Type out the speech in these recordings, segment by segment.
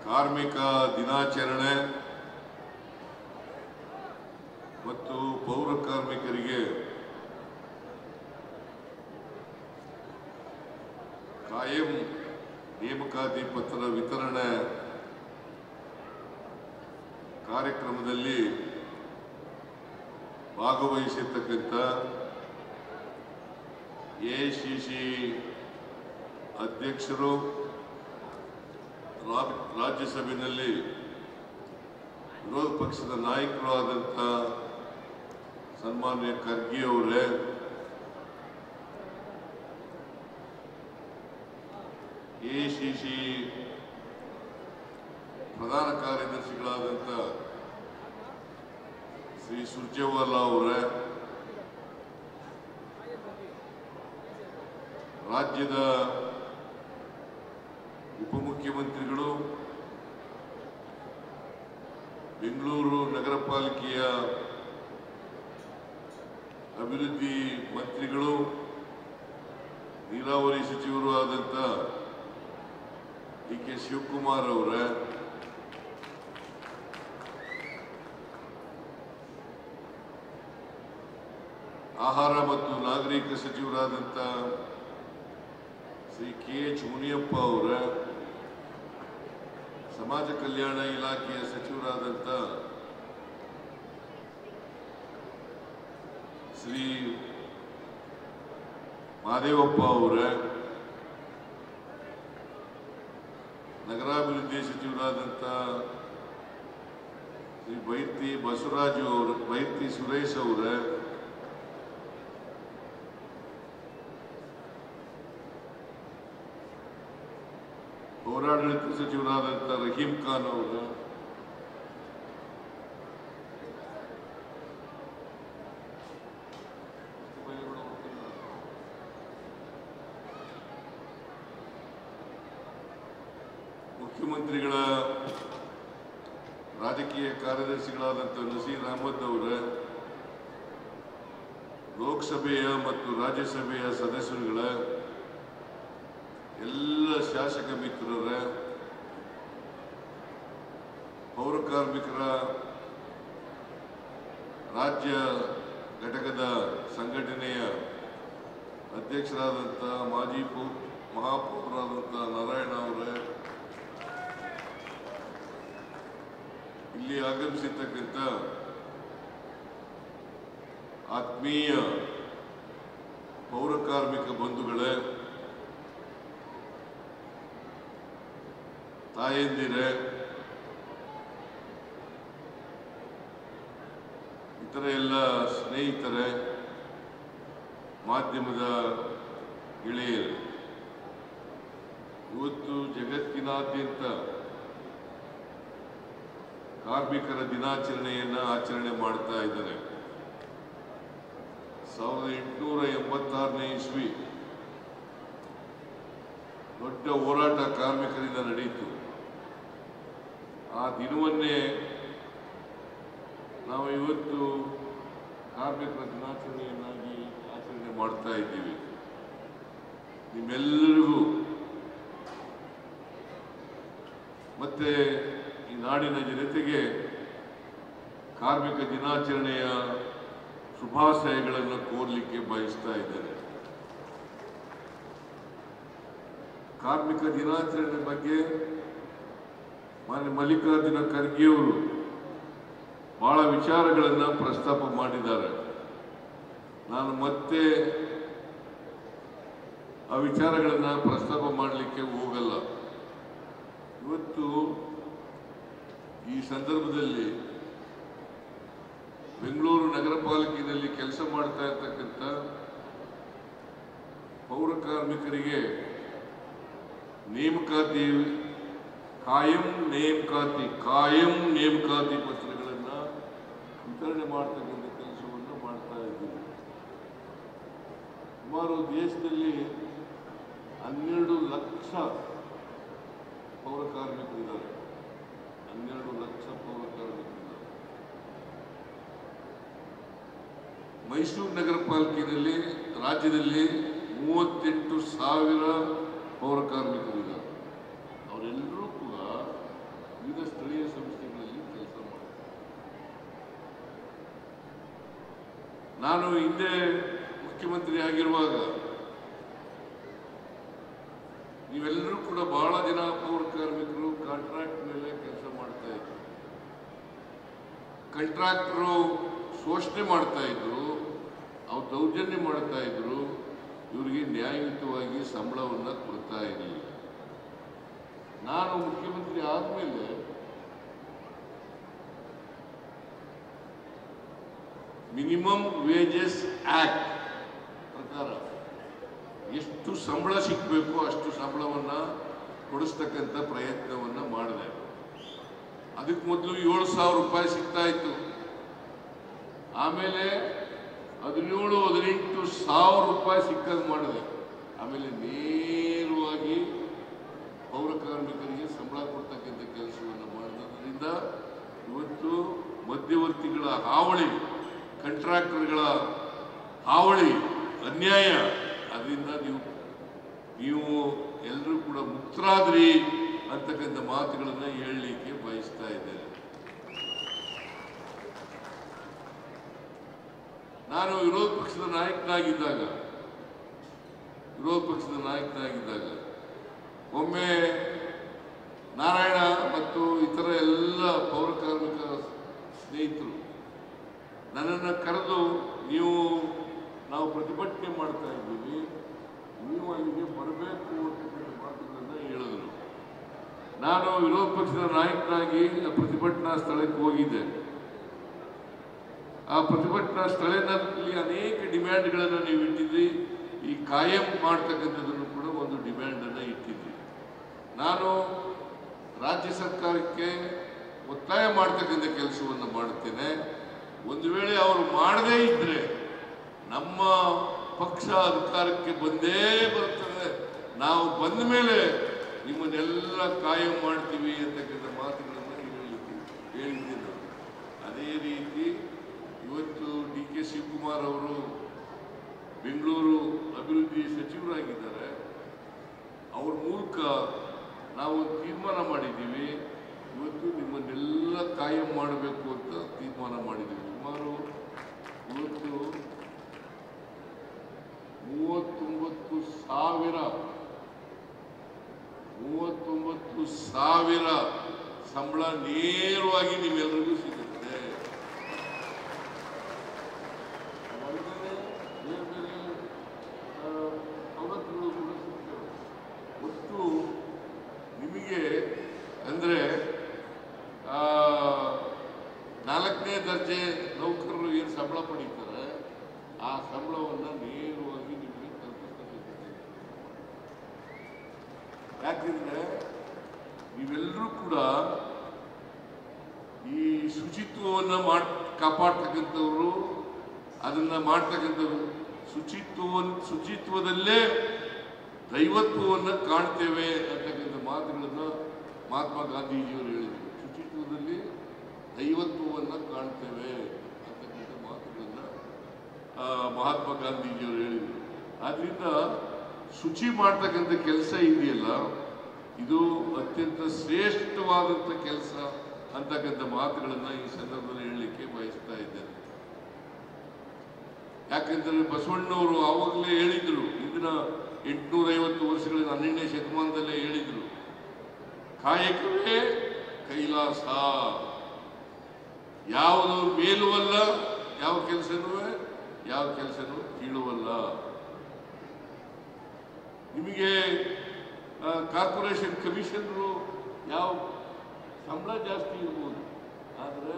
ಕಾರ್ಮಿಕ ದಿನಾಚರಣೆ ಮತ್ತು ಪೌರ ಕಾರ್ಮಿಕರಿಗೆ ಕಾಯಂ ನೇಮಕಾತಿ ಪತ್ರ ವಿತರಣೆ ಕಾರ್ಯಕ್ರಮದಲ್ಲಿ ಭಾಗವಹಿಸಿರ್ತಕ್ಕಂಥ ಎಐಸಿಸಿ ಅಧ್ಯಕ್ಷರು, ರಾಜ್ಯಸಭೆಯಲ್ಲಿ ವಿರೋಧ ಪಕ್ಷದ ನಾಯಕರು ಆದಂಥ ಸನ್ಮಾನ್ಯ ಖರ್ಗೆ ಅವರೇ, ಎಐಸಿಸಿ ಪ್ರಧಾನ ಕಾರ್ಯದರ್ಶಿಗಳಾದಂಥ ಶ್ರೀ ಸುರ್ಜೇವಾಲಾ ಅವರೇ, ರಾಜ್ಯದ ಉಪಮುಖ್ಯಮಂತ್ರಿಗಳು, ಬೆಂಗಳೂರು ನಗರ ಪಾಲಿಕೆಯ ಅಭಿವೃದ್ಧಿ ಮಂತ್ರಿಗಳು, ನೀರಾವರಿ ಸಚಿವರು ಆದಂಥ ಡಿ.ಕೆ. ಶಿವಕುಮಾರ್ ಅವರೇ, ಆಹಾರ ಮತ್ತು ನಾಗರಿಕ ಸಚಿವರಾದಂಥ ಶ್ರೀ ಕೆ.ಎಚ್. ಮುನಿಯಪ್ಪ ಅವರ, ಸಮಾಜ ಕಲ್ಯಾಣ ಇಲಾಖೆಯ ಸಚಿವರಾದಂಥ ಶ್ರೀ ಮಹದೇವಪ್ಪ ಅವರ, ನಗರಾಭಿವೃದ್ಧಿ ಸಚಿವರಾದಂಥ ಶ್ರೀ ಬೈರ್ತಿ ಬಸವರಾಜು ಅವರು, ಬೈರ್ತಿ ಸುರೇಶ್ ಅವರ, ಪೌರಾಡಳಿತ ಸಚಿವರಾದಂಥ ರಹೀಂ ಖಾನ್ ಅವರು, ಮುಖ್ಯಮಂತ್ರಿಗಳ ರಾಜಕೀಯ ಕಾರ್ಯದರ್ಶಿಗಳಾದಂಥ ನಸೀರ್ ಅಹಮದ್ ಅವರ, ಲೋಕಸಭೆಯ ಮತ್ತು ರಾಜ್ಯಸಭೆಯ ಸದಸ್ಯರುಗಳ, ಎಲ್ಲ ಶಾಸಕ ಮಿತ್ರರ, ಪೌರ ಕಾರ್ಮಿಕರ ರಾಜ್ಯ ಘಟಕದ ಸಂಘಟನೆಯ ಅಧ್ಯಕ್ಷರಾದಂಥ ಮಾಜಿ ಮಹಾಪೌರರಾದಂಥ ನಾರಾಯಣ ಅವರೇ, ಇಲ್ಲಿ ಆಗಮಿಸಿರ್ತಕ್ಕಂಥ ಆತ್ಮೀಯ ಪೌರ ಕಾರ್ಮಿಕ ಬಂಧುಗಳೇ, ತಾಯಂದಿರೇ, ಇತರ ಎಲ್ಲ ಸ್ನೇಹಿತರೇ, ಮಾಧ್ಯಮದ ಗೆಳೆಯರು, ಇವತ್ತು ಜಗತ್ತಿನಾದ್ಯಂತ ಕಾರ್ಮಿಕರ ದಿನಾಚರಣೆಯನ್ನು ಆಚರಣೆ ಮಾಡ್ತಾ ಇದ್ದಾರೆ. 1886ನೇ ಇಸ್ವಿ ದೊಡ್ಡ ಹೋರಾಟ ಕಾರ್ಮಿಕರಿಂದ ನಡೆಯಿತು. ಆ ದಿನವನ್ನೇ ನಾವು ಇವತ್ತು ಕಾರ್ಮಿಕರ ದಿನಾಚರಣೆಯನ್ನಾಗಿ ಆಚರಣೆ ಮಾಡ್ತಾ ಇದ್ದೀವಿ. ನಿಮ್ಮೆಲ್ಲರಿಗೂ ಮತ್ತೆ ಈ ನಾಡಿನ ಜನತೆಗೆ ಕಾರ್ಮಿಕ ದಿನಾಚರಣೆಯ ಶುಭಾಶಯಗಳನ್ನು ಕೋರಲಿಕ್ಕೆ ಬಯಸ್ತಾ ಇದ್ದೇನೆ. ಕಾರ್ಮಿಕ ದಿನಾಚರಣೆ ಬಗ್ಗೆ ಮಾನ್ಯ ಮಲ್ಲಿಕಾರ್ಜುನ ಖರ್ಗೆಯವರು ಬಹಳ ವಿಚಾರಗಳನ್ನು ಪ್ರಸ್ತಾಪ ಮಾಡಿದ್ದಾರೆ. ನಾನು ಮತ್ತೆ ಆ ವಿಚಾರಗಳನ್ನು ಪ್ರಸ್ತಾಪ ಮಾಡಲಿಕ್ಕೆ ಹೋಗಲ್ಲ. ಇವತ್ತು ಈ ಸಂದರ್ಭದಲ್ಲಿ ಬೆಂಗಳೂರು ನಗರ ಪಾಲಿಕೆಯಲ್ಲಿ ಕೆಲಸ ಮಾಡ್ತಾ ಇರ್ತಕ್ಕಂಥ ಪೌರ ಕಾರ್ಮಿಕರಿಗೆ ನೇಮಕಾತಿ ಕಾಯಂ ನೇಮಕಾತಿ ಪತ್ರಗಳನ್ನು ವಿತರಣೆ ಮಾಡ್ತಕ್ಕಂಥ ಕೆಲಸವನ್ನು ಮಾಡ್ತಾ ಇದ್ದೀವಿ. ಸುಮಾರು ದೇಶದಲ್ಲಿ 12 ಲಕ್ಷ ಪೌರ ಕಾರ್ಮಿಕರಿದ್ದಾರೆ. 12 ಲಕ್ಷ ಪೌರ ಕಾರ್ಮಿಕರಿದ್ದಾರೆ. ಮೈಸೂರು ನಗರ ಪಾಲಿಕೆಯಲ್ಲಿ ರಾಜ್ಯದಲ್ಲಿ 38,000 ಪೌರ ಕಾರ್ಮಿಕರಿದ್ದಾರೆ. ಅವರೆಲ್ಲರೂ ಕೂಡ ವಿವಿಧ ಸ್ಥಳೀಯ ಸಂಸ್ಥೆಗಳಲ್ಲಿ ಕೆಲಸ ಮಾಡ್ತಾರೆ. ನಾನು ಹಿಂದೆ ಮುಖ್ಯಮಂತ್ರಿ ಆಗಿರುವಾಗ ನೀವೆಲ್ಲರೂ ಕೂಡ ಬಹಳ ಜನ ಪೌರ ಕಾರ್ಮಿಕರು ಕಾಂಟ್ರಾಕ್ಟ್ ಮೇಲೆ ಕೆಲಸ ಮಾಡ್ತಾ ಇದ್ರು. ಕಾಂಟ್ರಾಕ್ಟರು ಶೋಷಣೆ ಮಾಡ್ತಾ ಇದ್ರು, ಅವ್ರು ದೌರ್ಜನ್ಯ ಮಾಡ್ತಾ ಇದ್ರು, ಇವರಿಗೆ ನ್ಯಾಯಯುತವಾಗಿ ಸಂಬಳವನ್ನು ಕೊಡ್ತಾ ಇರಲಿಲ್ಲ. ನಾನು ಮುಖ್ಯಮಂತ್ರಿ ಆದಮೇಲೆ ಮಿನಿಮಮ್ ವೇಜಸ್ ಆಕ್ಟ್ ಪ್ರಕಾರ ಎಷ್ಟು ಸಂಬಳ ಸಿಗಬೇಕು ಅಷ್ಟು ಸಂಬಳವನ್ನು ಕೊಡಿಸ್ತಕ್ಕಂಥ ಪ್ರಯತ್ನವನ್ನು ಮಾಡಿದೆ. ಅದಕ್ಕೆ ಮೊದಲು 7,000 ರೂಪಾಯಿ ಸಿಗ್ತಾ ಇತ್ತು. ಆಮೇಲೆ 17,000-18,000 ರೂಪಾಯಿ ಸಿಕ್ಕಂಗೆ ಮಾಡಿದೆ. ಆಮೇಲೆ ನೇರವಾಗಿ ಪೌರ ಕಾರ್ಮಿಕರಿಗೆ ಸಂಬಳ ಕೊಡ್ತಕ್ಕಂಥ ಕೆಲಸವನ್ನು ಮಾಡೋದ್ರಿಂದ ಇವತ್ತು ಮಧ್ಯವರ್ತಿಗಳ ಹಾವಳಿ, ಕಾಂಟ್ರಾಕ್ಟರ್ಗಳ ಹಾವಳಿ, ಅನ್ಯಾಯ, ಅದರಿಂದ ನೀವು ಎಲ್ಲರೂ ಕೂಡ ಮುಕ್ತರಾದ್ರಿ ಅಂತಕ್ಕಂಥ ಮಾತುಗಳನ್ನು ಹೇಳಲಿಕ್ಕೆ ಬಯಸ್ತಾ ಇದ್ದೇನೆ. ನಾನು ವಿರೋಧ ಪಕ್ಷದ ನಾಯಕನಾಗಿದ್ದಾಗ ಒಮ್ಮೆ ನಾರಾಯಣ ಮತ್ತು ಇತರ ಎಲ್ಲ ಪೌರ ಕಾರ್ಮಿಕ ಸ್ನೇಹಿತರು ನನ್ನನ್ನು ಕರೆದು, ನಾವು ಪ್ರತಿಭಟನೆ ಮಾಡ್ತಾ ಇದ್ದೀವಿ, ನೀವು ಅಲ್ಲಿಗೆ ಬರಬೇಕು ಅಂತಕ್ಕಂಥ ಮಾತುಗಳನ್ನು ಹೇಳಿದರು. ನಾನು ವಿರೋಧ ಪಕ್ಷದ ನಾಯಕನಾಗಿ ಪ್ರತಿಭಟನಾ ಸ್ಥಳಕ್ಕೆ ಹೋಗಿದ್ದೆ. ಆ ಪ್ರತಿಭಟನಾ ಸ್ಥಳದಲ್ಲಿ ಅನೇಕ ಡಿಮ್ಯಾಂಡ್ಗಳನ್ನು ನೀವು ಇಟ್ಟಿದ್ರಿ. ಈ ಕಾಯಂ ಮಾಡ್ತಕ್ಕಂಥದ್ದನ್ನು ಕೂಡ ಒಂದು ಡಿಮ್ಯಾಂಡನ್ನು ಇಟ್ಟಿದ್ರಿ. ನಾನು ರಾಜ್ಯ ಸರ್ಕಾರಕ್ಕೆ ಒತ್ತಾಯ ಮಾಡ್ತಕ್ಕಂಥ ಕೆಲಸವನ್ನು ಮಾಡುತ್ತೇನೆ. ಒಂದು ವೇಳೆ ಅವರು ಮಾಡದೇ ಇದ್ರೆ ನಮ್ಮ ಪಕ್ಷ ಅಧಿಕಾರಕ್ಕೆ ಬಂದೇ ಬರುತ್ತದೆ, ನಾವು ಬಂದ ಮೇಲೆ ನಿಮ್ಮನ್ನೆಲ್ಲ ಕಾಯಂ ಮಾಡ್ತೀವಿ ಅಂತಕ್ಕಂಥ ಮಾತುಗಳನ್ನು ಹೇಳಿದ್ದೇನೆ. ಅದೇ ರೀತಿ ಇವತ್ತು DK ಶಿವಕುಮಾರ್ ಅವರು ಬೆಂಗಳೂರು ಅಭಿವೃದ್ಧಿ ಸಚಿವರಾಗಿದ್ದಾರೆ. ಅವ್ರ ಮೂಲಕ ನಾವು ತೀರ್ಮಾನ ಮಾಡಿದ್ದೀವಿ, ಇವತ್ತು ನಿಮ್ಮನ್ನೆಲ್ಲ ಕಾಯಂ ಮಾಡಬೇಕು ಅಂತ ತೀರ್ಮಾನ ಮಾಡಿದ್ದೀವಿ. ಸುಮಾರು ಇವತ್ತು 39,000 ಸಂಬಳ ನೇರವಾಗಿ ನೀವೆಲ್ಲರಿಗೂ ಸಿಗುತ್ತೆ. ಬೇರೆ ಬೇರೆ ಸವಲತ್ತುಗಳು ಕೂಡ ಸಿಗ್ತವೆ. ಒಟ್ಟು ನಿಮಗೆ ಅಂದರೆ 4ನೇ ದರ್ಜೆ ನೌಕರರು ಏನು ಸಂಬಳ ಪಡೀತಾರೆ ಆ ಸಂಬಳವನ್ನು ನೇರವಾಗಿ ನಿಮಗೆ ತಲುಪಿಸಬೇಕು. ಯಾಕೆಂದ್ರೆ ನೀವೆಲ್ಲರೂ ಕೂಡ ಈ ಶುಚಿತ್ವವನ್ನು ಕಾಪಾಡ್ತಕ್ಕಂಥವ್ರು, ಅದನ್ನ ಮಾಡ್ತಕ್ಕಂಥವ್ರು, ಶುಚಿತ್ವದಲ್ಲೇ ದೈವತ್ವವನ್ನು ಕಾಣ್ತೇವೆ ಅಂತಕ್ಕಂಥ ಮಾತುಗಳನ್ನು ಮಹಾತ್ಮ ಗಾಂಧೀಜಿಯವರು ಹೇಳಿದರು. ಶುಚಿತ್ವದಲ್ಲಿ ದೈವತ್ವವನ್ನು ಕಾಣ್ತೇವೆ ಅಂತಕ್ಕಂಥ ಮಾತುಗಳನ್ನು ಮಹಾತ್ಮ ಗಾಂಧೀಜಿಯವರು ಹೇಳಿದರು. ಆದ್ದರಿಂದ ಶುಚಿ ಮಾಡ್ತಕ್ಕಂಥ ಕೆಲಸ ಇದೆಯಲ್ಲ, ಇದು ಅತ್ಯಂತ ಶ್ರೇಷ್ಠವಾದಂಥ ಕೆಲಸ ಅಂತಕ್ಕಂಥ ಮಾತುಗಳನ್ನು ಈ ಸಂದರ್ಭದಲ್ಲಿ ಹೇಳಲಿಕ್ಕೆ ಬಯಸ್ತಾ ಇದ್ದೇನೆ. ಯಾಕೆಂದರೆ ಬಸವಣ್ಣವರು ಆವಾಗಲೇ ಹೇಳಿದರು, ಇಂದಿನ 850 ವರ್ಷಗಳ 12ನೇ ಶತಮಾನದಲ್ಲೇ ಹೇಳಿದರು, ಕಾಯಕವೇ ಕೈಲಾಸ, ಯಾವುದು ಮೇಲುವಲ್ಲ, ಯಾವ ಕೆಲಸನೂ ಕೀಳುವಲ್ಲ. ನಿಮಗೆ ಕಾರ್ಪೊರೇಷನ್ ಕಮಿಷನರು ಯಾವ ಸಂಬಳ ಜಾಸ್ತಿ ಇರ್ಬೋದು, ಆದರೆ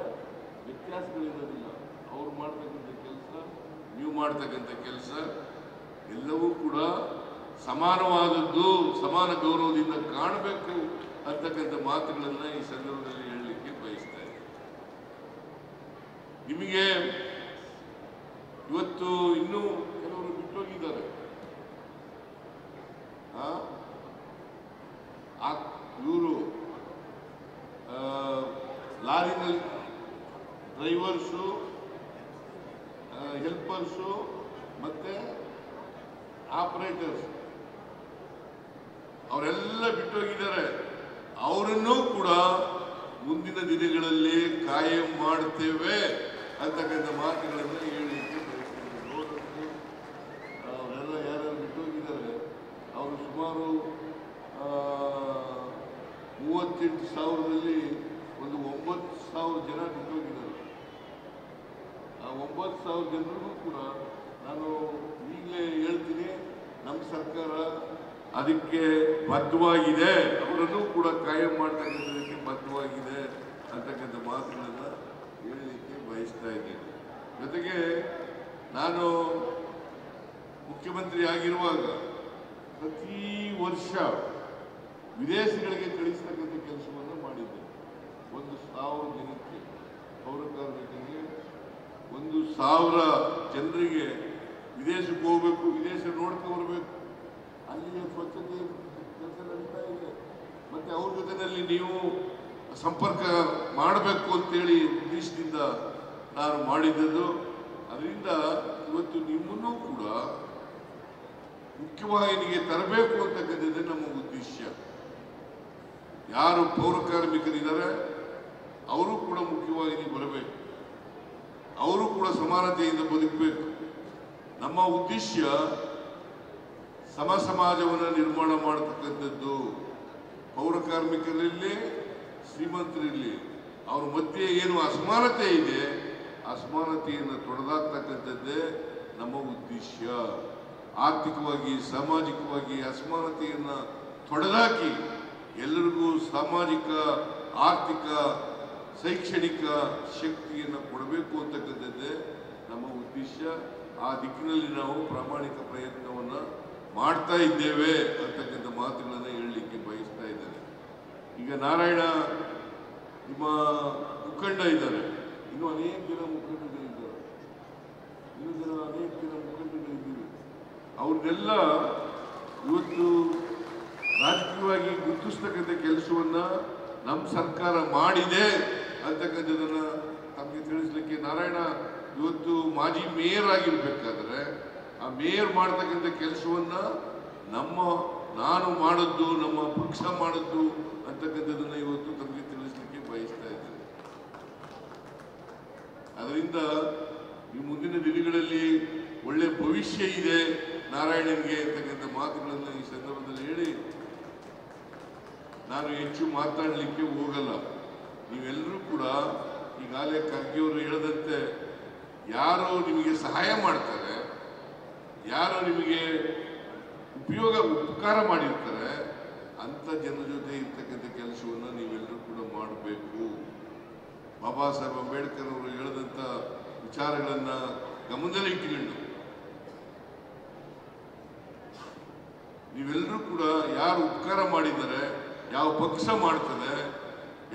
ವ್ಯತ್ಯಾಸಗಳಿರೋದಿಲ್ಲ. ಅವ್ರು ಮಾಡ್ತಕ್ಕಂಥ ಕೆಲಸ, ನೀವು ಮಾಡ್ತಕ್ಕಂಥ ಕೆಲಸ ಎಲ್ಲವೂ ಕೂಡ ಸಮಾನವಾದದ್ದು, ಸಮಾನ ಗೌರವದಿಂದ ಕಾಣಬೇಕು ಅಂತಕ್ಕಂಥ ಮಾತುಗಳನ್ನು ಈ ಸಂದರ್ಭದಲ್ಲಿ ಹೇಳಲಿಕ್ಕೆ ಬಯಸ್ತಾ ಇದ್ದೀನಿ. ನಿಮಗೆ ಇವತ್ತು ಇನ್ನೂ ಕೆಲವರು ಬಿಟ್ಟೋಗಿದ್ದಾರೆ. ಇವರು ಲಾರಿನಲ್ಲಿ ಡ್ರೈವರ್ಸು, ಹೆಲ್ಪರ್ಸು ಮತ್ತೆ ಆಪರೇಟರ್ಸ್ ಅವರೆಲ್ಲ ಬಿಟ್ಟೋಗಿದ್ದಾರೆ. ಅವರನ್ನೂ ಕೂಡ ಮುಂದಿನ ದಿನಗಳಲ್ಲಿ ಕಾಯಂ ಮಾಡ್ತೇವೆ ಅಂತಕ್ಕಂಥ ಮಾತುಗಳನ್ನು ಹೇಳಲಿಕ್ಕೆ ಬಯಸ್ತೇನೆ. ಅವರೆಲ್ಲ ಯಾರು ಬಿಟ್ಟೋಗಿದ್ದಾರೆ, ಅವರು ಸುಮಾರು 38,000ರಲ್ಲಿ ಒಂದು 9,000 ಜನ ಬಿಟ್ಟೋಗಿದ್ದಾರೆ. ಆ 9,000 ಜನರಿಗೂ ಕೂಡ ನಾನು ಈಗಲೇ ಹೇಳ್ತೀನಿ, ನಮ್ಮ ಸರ್ಕಾರ ಅದಕ್ಕೆ ಬದ್ಧವಾಗಿದೆ, ಅವರನ್ನು ಕೂಡ ಕಾಯಂ ಮಾಡ್ತಕ್ಕಂಥದಕ್ಕೆ ಬದ್ಧವಾಗಿದೆ ಅಂತಕ್ಕಂಥ ಮಾತುಗಳನ್ನು ಹೇಳಲಿಕ್ಕೆ ಬಯಸ್ತಾ ಇದ್ದೇನೆ. ಜೊತೆಗೆ ನಾನು ಮುಖ್ಯಮಂತ್ರಿ ಆಗಿರುವಾಗ ಪ್ರತಿ ವರ್ಷ ವಿದೇಶಗಳಿಗೆ ಕಳಿಸ್ತಕ್ಕಂಥ ಕೆಲಸವನ್ನು ಮಾಡಿದ್ದೆ. 1,000 ಜನಕ್ಕೆ, ಪೌರ ಕಾರ್ಮಿಕರಿಗೆ 1,000 ಜನರಿಗೆ ವಿದೇಶಕ್ಕೆ ಹೋಗ್ಬೇಕು, ವಿದೇಶ ನೋಡ್ಕೊಂಡು ಬರಬೇಕು, ಅಲ್ಲಿಯ ಸ್ವಚ್ಛತೆ ಕೆಲಸ ನಡೀತಾ ಇದೆ. ಮತ್ತೆ ಅವ್ರ ಜೊತೆಯಲ್ಲಿ ನೀವು ಸಂಪರ್ಕ ಮಾಡಬೇಕು ಅಂತೇಳಿ ಉದ್ದೇಶದಿಂದ ನಾನು ಮಾಡಿದ್ದದು. ಅದರಿಂದ ಇವತ್ತು ನಿಮ್ಮನ್ನೂ ಕೂಡ ಮುಖ್ಯವಾಹಿನಿಗೆ ತರಬೇಕು ಅಂತಕ್ಕಂಥದ್ದೇ ನಮ್ಮ ಉದ್ದೇಶ. ಯಾರು ಪೌರ ಕಾರ್ಮಿಕರಿದ್ದಾರೆ ಅವರು ಕೂಡ ಮುಖ್ಯವಾಹಿನಿಗೆ ಬರಬೇಕು, ಅವರು ಕೂಡ ಸಮಾನತೆಯಿಂದ ಬದುಕಬೇಕು. ನಮ್ಮ ಉದ್ದೇಶ ಸಮಾಜವನ್ನು ನಿರ್ಮಾಣ ಮಾಡತಕ್ಕಂಥದ್ದು. ಪೌರ ಕಾರ್ಮಿಕರಲ್ಲಿ, ಶ್ರೀಮಂತರಲ್ಲಿ ಅವ್ರ ಮಧ್ಯೆ ಏನು ಅಸಮಾನತೆ ಇದೆ, ಅಸಮಾನತೆಯನ್ನು ತೊಡೆದಾಕ್ತಕ್ಕಂಥದ್ದೇ ನಮ್ಮ ಉದ್ದೇಶ. ಆರ್ಥಿಕವಾಗಿ, ಸಾಮಾಜಿಕವಾಗಿ ಅಸಮಾನತೆಯನ್ನು ತೊಡೆದಾಕಿ ಎಲ್ಲರಿಗೂ ಸಾಮಾಜಿಕ, ಆರ್ಥಿಕ, ಶೈಕ್ಷಣಿಕ ಶಕ್ತಿಯನ್ನು ಕೊಡಬೇಕು ಅಂತಕ್ಕಂಥದ್ದೇ ನಮ್ಮ ಉದ್ದೇಶ. ಆ ದಿಕ್ಕಿನಲ್ಲಿ ನಾವು ಪ್ರಾಮಾಣಿಕ ಪ್ರಯತ್ನವನ್ನು ಮಾಡ್ತಾ ಇದ್ದೇವೆ ಅಂತಕ್ಕಂಥ ಮಾತುಗಳನ್ನು ಹೇಳಲಿಕ್ಕೆ ಬಯಸ್ತಾ ಇದ್ದಾರೆ. ಈಗ ನಾರಾಯಣ ನಿಮ್ಮ ಮುಖಂಡ ಇದ್ದಾರೆ, ಇನ್ನೂ ಅನೇಕ ಜನ ಮುಖಂಡಗಳಿದ್ದಾರೆ, ಅನೇಕ ಜನ ಮುಖಂಡಗಳಿದ್ದೀವಿ. ಅವ್ರನ್ನೆಲ್ಲ ಇವತ್ತು ರಾಜಕೀಯವಾಗಿ ಗುರುತಿಸ್ತಕ್ಕಂಥ ಕೆಲಸವನ್ನು ನಮ್ಮ ಸರ್ಕಾರ ಮಾಡಿದೆ ಅಂತಕ್ಕಂಥದ್ದನ್ನ ತಮಗೆ ತಿಳಿಸ್ಲಿಕ್ಕೆ, ನಾರಾಯಣ ಇವತ್ತು ಮಾಜಿ ಮೇಯರ್ ಆಗಿರ್ಬೇಕಾದ್ರೆ ಆ ಮೇಯರ್ ಮಾಡ್ತಕ್ಕಂಥ ಕೆಲಸವನ್ನ ನಾನು ಮಾಡದ್ದು, ನಮ್ಮ ಪಕ್ಷ ಮಾಡದ್ದು ಅಂತಕ್ಕಂಥದ್ದನ್ನ ಇವತ್ತು ತಮಗೆ ತಿಳಿಸ್ಲಿಕ್ಕೆ ಬಯಸ್ತಾ ಇದ್ದೇನೆ. ಅದರಿಂದ ಈ ಮುಂದಿನ ದಿನಗಳಲ್ಲಿ ಒಳ್ಳೆ ಭವಿಷ್ಯ ಇದೆ ನಾರಾಯಣನಿಗೆ ಅಂತಕ್ಕಂಥ ಮಾತುಗಳನ್ನು ಈ ಸಂದರ್ಭದಲ್ಲಿ ಹೇಳಿ ನಾನು ಹೆಚ್ಚು ಮಾತಾಡಲಿಕ್ಕೆ ಹೋಗಲ್ಲ. ನೀವೆಲ್ಲರೂ ಕೂಡ ಈಗಾಗಲೇ ಖರ್ಗೆಯವರು ಹೇಳದಂತೆ ಯಾರು ನಿಮಗೆ ಸಹಾಯ ಮಾಡ್ತಾರೆ, ಯಾರು ನಿಮಗೆ ಉಪಕಾರ ಮಾಡಿರ್ತಾರೆ ಅಂತ ಜನರ ಜೊತೆ ಇರ್ತಕ್ಕಂಥ ಕೆಲಸವನ್ನು ನೀವೆಲ್ಲರೂ ಕೂಡ ಮಾಡಬೇಕು. ಬಾಬಾ ಸಾಹೇಬ್ ಅಂಬೇಡ್ಕರ್ ಅವರು ಹೇಳಿದಂಥ ವಿಚಾರಗಳನ್ನ ಗಮನದಲ್ಲಿ ಇಟ್ಟುಕೊಂಡು ನೀವೆಲ್ಲರೂ ಕೂಡ ಯಾರು ಉಪಕಾರ ಮಾಡಿದ್ದಾರೆ, ಯಾವ ಪಕ್ಷ ಮಾಡ್ತದೆ,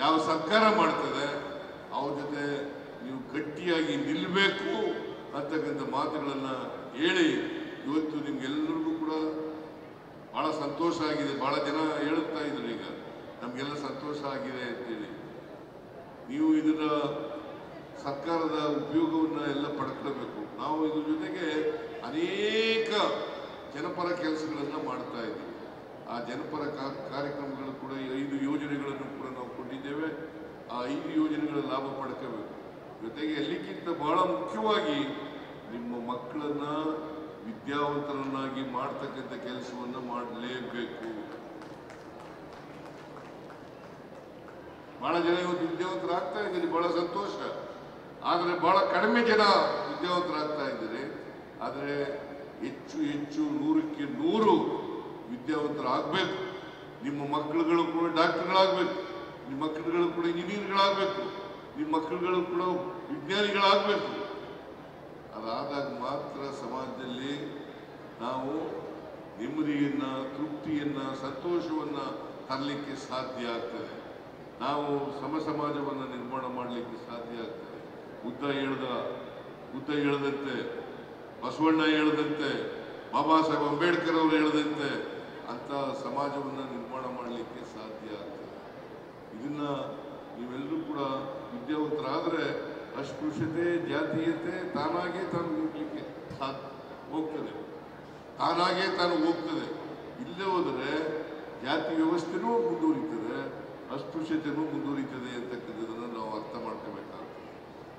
ಯಾವ ಸರ್ಕಾರ ಮಾಡ್ತದೆ, ಅವ್ರ ಜೊತೆ ನೀವು ಗಟ್ಟಿಯಾಗಿ ನಿಲ್ಲಬೇಕು ಅಂತಕ್ಕಂಥ ಮಾತುಗಳನ್ನು ಹೇಳಿ ಇವತ್ತು ನಿಮ್ಗೆಲ್ಲರಿಗೂ ಕೂಡ ಬಹಳ ಸಂತೋಷ ಆಗಿದೆ. ಬಹಳ ಜನ ಹೇಳುತ್ತಾ ಇದ್ರು ಈಗ ನಮಗೆಲ್ಲ ಸಂತೋಷ ಆಗಿದೆ ಅಂತೇಳಿ. ನೀವು ಇದರ ಸರ್ಕಾರದ ಉಪಯೋಗವನ್ನು ಎಲ್ಲ ಪಡ್ಕೊಳ್ಬೇಕು. ನಾವು ಇದ್ರ ಜೊತೆಗೆ ಅನೇಕ ಜನಪರ ಕೆಲಸಗಳನ್ನು ಮಾಡ್ತಾ ಇದ್ದೀವಿ. ಆ ಜನಪರ ಕಾರ್ಯಕ್ರಮಗಳು ಕೂಡ 5 ಯೋಜನೆಗಳನ್ನು ಕೂಡ ನಾವು ಕೊಟ್ಟಿದ್ದೇವೆ. ಆ 5 ಯೋಜನೆಗಳ ಲಾಭ ಪಡ್ಕೋಬೇಕು. ಜೊತೆಗೆ ಎಲ್ಲಕ್ಕಿಂತ ಬಹಳ ಮುಖ್ಯವಾಗಿ ನಿಮ್ಮ ಮಕ್ಕಳನ್ನ ವಿದ್ಯಾವಂತರನ್ನಾಗಿ ಮಾಡ್ತಕ್ಕಂಥ ಕೆಲಸವನ್ನು ಮಾಡಲೇಬೇಕು. ಬಹಳ ಜನ ಇವತ್ತು ವಿದ್ಯಾವಂತರಾಗ್ತಾ ಇದ್ದೀರಿ, ಬಹಳ ಸಂತೋಷ. ಆದರೆ ಬಹಳ ಕಡಿಮೆ ಜನ ವಿದ್ಯಾವಂತರಾಗ್ತಾ ಇದ್ದೀರಿ. ಆದರೆ ಹೆಚ್ಚು 100ಕ್ಕೆ 100 ವಿದ್ಯಾವಂತರಾಗಬೇಕು. ನಿಮ್ಮ ಮಕ್ಕಳುಗಳು ಕೂಡ ಡಾಕ್ಟರ್ಗಳಾಗಬೇಕು, ನಿಮ್ಮ ಮಕ್ಕಳುಗಳು ಕೂಡ ಇಂಜಿನಿಯರ್ಗಳಾಗಬೇಕು, ನಿಮ್ಮ ಮಕ್ಕಳುಗಳು ಕೂಡ ವಿಜ್ಞಾನಿಗಳಾಗಬೇಕು. ಅದಾದಾಗ ಮಾತ್ರ ಸಮಾಜದಲ್ಲಿ ನಾವು ನೆಮ್ಮದಿಯನ್ನು, ತೃಪ್ತಿಯನ್ನು, ಸಂತೋಷವನ್ನು ತರಲಿಕ್ಕೆ ಸಾಧ್ಯ ಆಗ್ತದೆ. ನಾವು ಸಮಾಜವನ್ನು ನಿರ್ಮಾಣ ಮಾಡಲಿಕ್ಕೆ ಸಾಧ್ಯ ಆಗ್ತದೆ. ಬುದ್ಧ ಹೇಳದಂತೆ, ಬಸವಣ್ಣ ಹೇಳದಂತೆ, ಬಾಬಾ ಸಾಹೇಬ್ ಅಂಬೇಡ್ಕರ್ ಅವರು ಹೇಳದಂತೆ ಅಂತ ಸಮಾಜವನ್ನು ನಿರ್ಮಾಣ ಮಾಡಲಿಕ್ಕೆ ಸಾಧ್ಯ ಆಗ್ತದೆ. ಇದನ್ನ ನೀವೆಲ್ಲರೂ ಕೂಡ ವಿದ್ಯಾವಂತರಾದರೆ ಅಸ್ಪೃಶ್ಯತೆ, ಜಾತೀಯತೆ ತಾನಾಗೇ ತಾನು ಹೋಗ್ಲಿಕ್ಕೆ ಹೋಗ್ತದೆ, ತಾನಾಗೇ ತಾನು ಹೋಗ್ತದೆ. ಇಲ್ಲೇ ಹೋದರೆ ಜಾತಿ ವ್ಯವಸ್ಥೆನೂ ಮುಂದುವರಿತದೆ, ಅಸ್ಪೃಶ್ಯತೆಯೂ ಮುಂದುವರಿತದೆ ಅಂತಕ್ಕಂಥದ್ದನ್ನು ನಾವು ಅರ್ಥ ಮಾಡ್ಕೋಬೇಕಾಗುತ್ತೆ.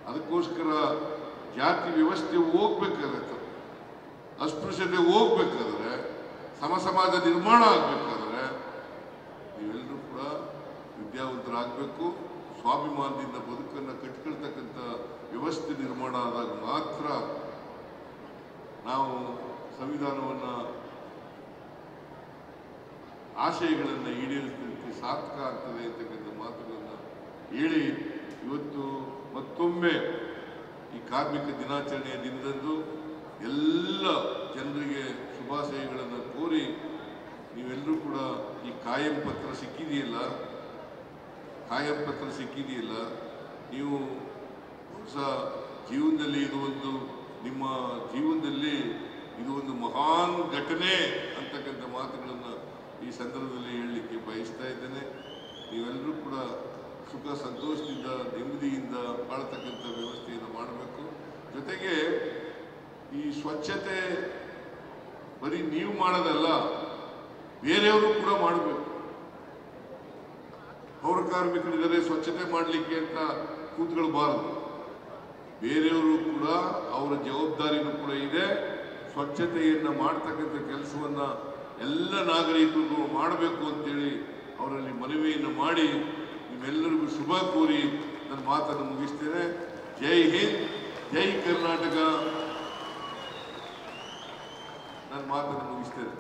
ಅದಕ್ಕೋಸ್ಕರ ಜಾತಿ ವ್ಯವಸ್ಥೆ ಹೋಗ್ಬೇಕಾಗತ್ತೆ, ಅಸ್ಪೃಶ್ಯತೆ ಹೋಗ್ಬೇಕಾದ್ರೆ, ಸಮಾಜ ನಿರ್ಮಾಣ ಆಗ್ಬೇಕಾದ್ರೆ ನೀವೆಲ್ಲರೂ ಕೂಡ ವಿದ್ಯಾವಂತರಾಗಬೇಕು. ಸ್ವಾಭಿಮಾನದಿಂದ ಬದುಕನ್ನು ಕಟ್ಕೊಳ್ತಕ್ಕಂಥ ವ್ಯವಸ್ಥೆ ನಿರ್ಮಾಣ ಆದಾಗ ಮಾತ್ರ ನಾವು ಸಂವಿಧಾನವನ್ನು ಆಶಯಗಳನ್ನು ಈಡೇರಿಸಲಿಕ್ಕೆ ಸಾರ್ಥಕ ಆಗ್ತದೆ ಅಂತಕ್ಕಂಥ ಮಾತುಗಳನ್ನು ಹೇಳಿ ಇವತ್ತು ಮತ್ತೊಮ್ಮೆ ಈ ಕಾರ್ಮಿಕ ದಿನಾಚರಣೆಯ ದಿನದಂದು ಎಲ್ಲ ಜನರಿಗೆ ಶುಭಾಶಯಗಳನ್ನು ಕೋರಿ, ನೀವೆಲ್ಲರೂ ಕೂಡ ಈ ಕಾಯಂ ಪತ್ರ ಸಿಕ್ಕಿದೆಯಲ್ಲ, ನೀವು ಹೊಸ ಜೀವನದಲ್ಲಿ ನಿಮ್ಮ ಜೀವನದಲ್ಲಿ ಇದು ಒಂದು ಮಹಾನ್ ಘಟನೆ ಅಂತಕ್ಕಂಥ ಮಾತುಗಳನ್ನು ಈ ಸಂದರ್ಭದಲ್ಲಿ ಹೇಳಲಿಕ್ಕೆ ಬಯಸ್ತಾ ಇದ್ದೇನೆ. ನೀವೆಲ್ಲರೂ ಕೂಡ ಸುಖ ಸಂತೋಷದಿಂದ ನೆಮ್ಮದಿಯಿಂದ ಬಾಳತಕ್ಕಂಥ ವ್ಯವಸ್ಥೆಯನ್ನು ಮಾಡಬೇಕು. ಜೊತೆಗೆ ಈ ಸ್ವಚ್ಛತೆ ಬರೀ ನೀವು ಮಾಡೋದಲ್ಲ, ಬೇರೆಯವರು ಕೂಡ ಮಾಡಬೇಕು. ಪೌರ ಕಾರ್ಮಿಕರಿದ್ದಾರೆ ಸ್ವಚ್ಛತೆ ಮಾಡಲಿಕ್ಕೆ ಅಂತ ಕೂತ್ಕೊಳ್ಬಾರದು. ಬೇರೆಯವರು ಕೂಡ ಅವರ ಜವಾಬ್ದಾರಿನೂ ಕೂಡ ಇದೆ. ಸ್ವಚ್ಛತೆಯನ್ನು ಮಾಡ್ತಕ್ಕಂಥ ಕೆಲಸವನ್ನ ಎಲ್ಲ ನಾಗರಿಕರಿಗೂ ಮಾಡಬೇಕು ಅಂತೇಳಿ ಅವರಲ್ಲಿ ಮನವಿಯನ್ನು ಮಾಡಿ ನಿಮ್ಮೆಲ್ಲರಿಗೂ ಶುಭ ಕೋರಿ ನನ್ನ ಮಾತನ್ನು ಮುಗಿಸ್ತೇನೆ. ಜೈ ಹಿಂದ್, ಜೈ ಕರ್ನಾಟಕ. ನನ್ನ ಮಾತನ್ನು ಮುಗಿಸ್ತೇನೆ.